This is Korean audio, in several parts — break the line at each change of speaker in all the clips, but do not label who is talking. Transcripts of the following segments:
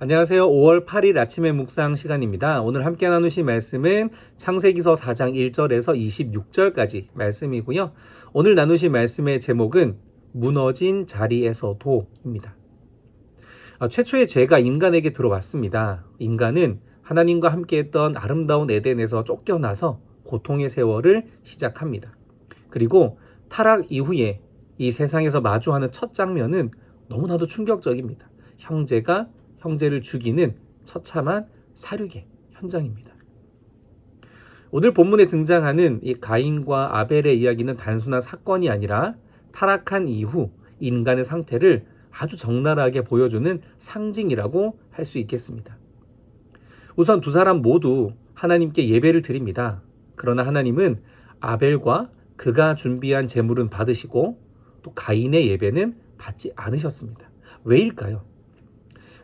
안녕하세요. 5월 8일 아침의 묵상 시간입니다. 오늘 함께 나누실 말씀은 창세기서 4장 1절에서 26절까지 말씀이고요. 오늘 나누실 말씀의 제목은 무너진 자리에서도입니다. 최초의 죄가 인간에게 들어왔습니다. 인간은 하나님과 함께했던 아름다운 에덴에서 쫓겨나서 고통의 세월을 시작합니다. 그리고 타락 이후에 이 세상에서 마주하는 첫 장면은 너무나도 충격적입니다. 형제가 형제를 죽이는 처참한 살육의 현장입니다. 오늘 본문에 등장하는 이 가인과 아벨의 이야기는 단순한 사건이 아니라 타락한 이후 인간의 상태를 아주 적나라하게 보여주는 상징이라고 할 수 있겠습니다. 우선 두 사람 모두 하나님께 예배를 드립니다. 그러나 하나님은 아벨과 그가 준비한 제물은 받으시고 또 가인의 예배는 받지 않으셨습니다. 왜일까요?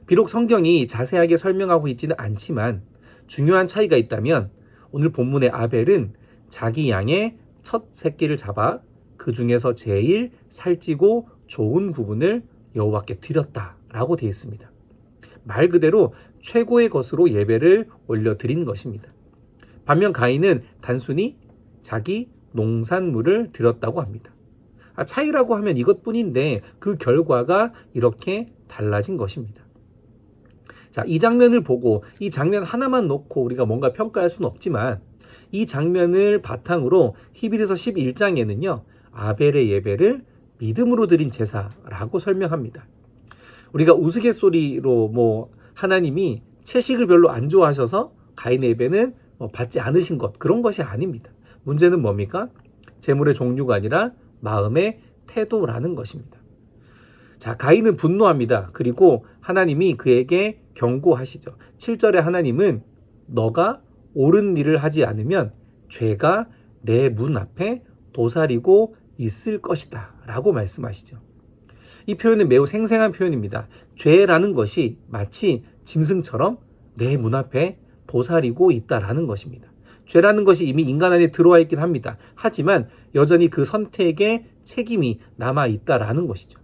비록 성경이 자세하게 설명하고 있지는 않지만 중요한 차이가 있다면 오늘 본문의 아벨은 자기 양의 첫 새끼를 잡아 그 중에서 제일 살찌고 좋은 부분을 여호와께 드렸다라고 되어 있습니다. 말 그대로 최고의 것으로 예배를 올려드린 것입니다. 반면 가인은 단순히 자기 농산물을 드렸다고 합니다. 차이라고 하면 이것뿐인데 그 결과가 이렇게 달라진 것입니다. 자, 이 장면을 보고 이 장면 하나만 놓고 우리가 뭔가 평가할 수는 없지만 이 장면을 바탕으로 히브리서 11장에는요. 아벨의 예배를 믿음으로 드린 제사라고 설명합니다. 우리가 우스갯소리로 하나님이 채식을 별로 안 좋아하셔서 가인의 예배는 받지 않으신 것, 그런 것이 아닙니다. 문제는 뭡니까? 제물의 종류가 아니라 마음의 태도라는 것입니다. 자, 가인은 분노합니다. 그리고 하나님이 그에게 경고하시죠. 7절에 하나님은 너가 옳은 일을 하지 않으면 죄가 내 문 앞에 도사리고 있을 것이다 라고 말씀하시죠. 이 표현은 매우 생생한 표현입니다. 죄라는 것이 마치 짐승처럼 내 문 앞에 도사리고 있다라는 것입니다. 죄라는 것이 이미 인간 안에 들어와 있긴 합니다. 하지만 여전히 그 선택에 책임이 남아있다라는 것이죠.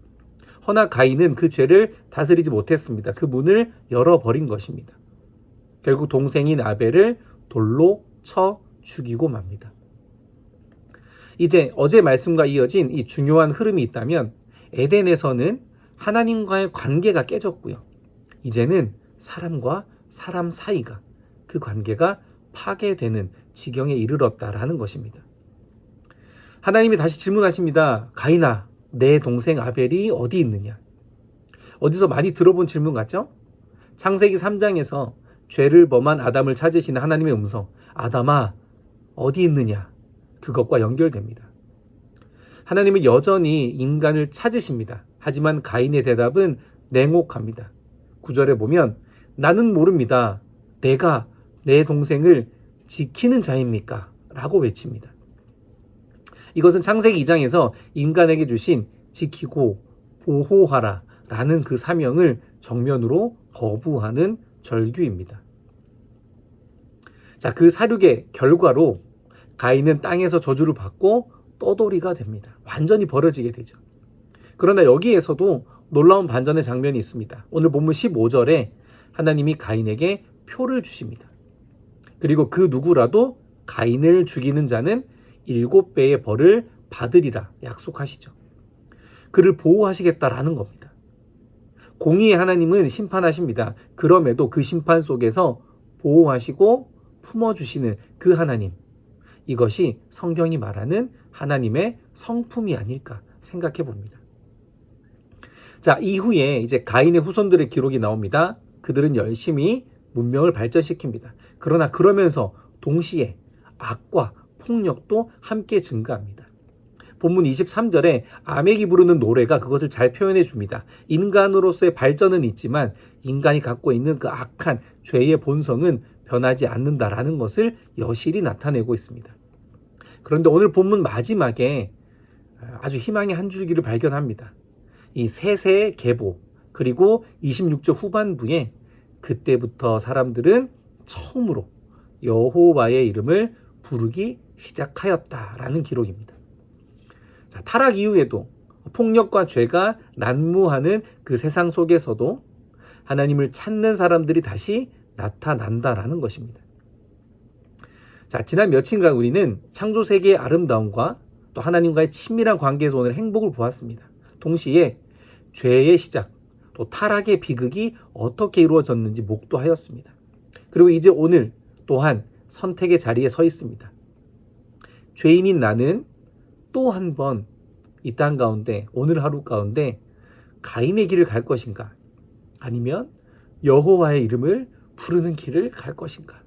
허나 가인은 그 죄를 다스리지 못했습니다. 그 문을 열어버린 것입니다. 결국 동생인 아벨을 돌로 쳐 죽이고 맙니다. 이제 어제 말씀과 이어진 이 중요한 흐름이 있다면 에덴에서는 하나님과의 관계가 깨졌고요. 이제는 사람과 사람 사이가 그 관계가 파괴되는 지경에 이르렀다라는 것입니다. 하나님이 다시 질문하십니다. 가인아, 내 동생 아벨이 어디 있느냐? 어디서 많이 들어본 질문 같죠? 창세기 3장에서 죄를 범한 아담을 찾으시는 하나님의 음성, 아담아, 어디 있느냐? 그것과 연결됩니다. 하나님은 여전히 인간을 찾으십니다. 하지만 가인의 대답은 냉혹합니다. 9절에 보면 나는 모릅니다. 내가 내 동생을 지키는 자입니까? 라고 외칩니다. 이것은 창세기 2장에서 인간에게 주신 지키고 보호하라 라는 그 사명을 정면으로 거부하는 절규입니다. 자, 그 사륙의 결과로 가인은 땅에서 저주를 받고 떠돌이가 됩니다. 완전히 버려지게 되죠. 그러나 여기에서도 놀라운 반전의 장면이 있습니다. 오늘 본문 15절에 하나님이 가인에게 표를 주십니다. 그리고 그 누구라도 가인을 죽이는 자는 7배의 벌을 받으리라 약속하시죠. 그를 보호하시겠다라는 겁니다. 공의의 하나님은 심판하십니다. 그럼에도 그 심판 속에서 보호하시고 품어주시는 그 하나님, 이것이 성경이 말하는 하나님의 성품이 아닐까 생각해 봅니다. 자, 이후에 이제 가인의 후손들의 기록이 나옵니다. 그들은 열심히 문명을 발전시킵니다. 그러나 그러면서 동시에 악과 폭력도 함께 증가합니다. 본문 23절에 아멕이 부르는 노래가 그것을 잘 표현해 줍니다. 인간으로서의 발전은 있지만 인간이 갖고 있는 그 악한 죄의 본성은 변하지 않는다라는 것을 여실히 나타내고 있습니다. 그런데 오늘 본문 마지막에 아주 희망의 한 줄기를 발견합니다. 이 세세의 계보, 그리고 26절 후반부에 그때부터 사람들은 처음으로 여호와의 이름을 부르기 시작하였다라는 기록입니다. 자, 타락 이후에도 폭력과 죄가 난무하는 그 세상 속에서도 하나님을 찾는 사람들이 다시 나타난다라는 것입니다. 자, 지난 며칠간 우리는 창조 세계의 아름다움과 또 하나님과의 친밀한 관계에서 오는 행복을 보았습니다. 동시에 죄의 시작, 또 타락의 비극이 어떻게 이루어졌는지 목도하였습니다. 그리고 이제 오늘 또한 선택의 자리에 서 있습니다. 죄인인 나는 또 한 번 이 땅 가운데, 오늘 하루 가운데 가인의 길을 갈 것인가? 아니면 여호와의 이름을 부르는 길을 갈 것인가?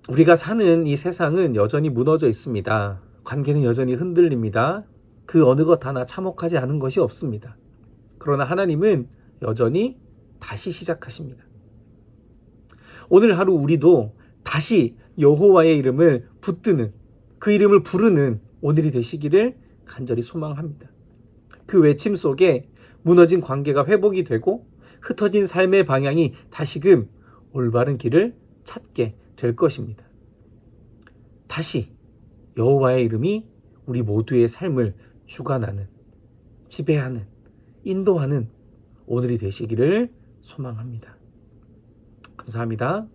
우리가 사는 이 세상은 여전히 무너져 있습니다. 관계는 여전히 흔들립니다. 그 어느 것 하나 참혹하지 않은 것이 없습니다. 그러나 하나님은 여전히 다시 시작하십니다. 오늘 하루 우리도 다시 여호와의 이름을 붙드는, 그 이름을 부르는 오늘이 되시기를 간절히 소망합니다. 그 외침 속에 무너진 관계가 회복이 되고 흩어진 삶의 방향이 다시금 올바른 길을 찾게 될 것입니다. 다시 여호와의 이름이 우리 모두의 삶을 주관하는, 지배하는, 인도하는 오늘이 되시기를 소망합니다. 감사합니다.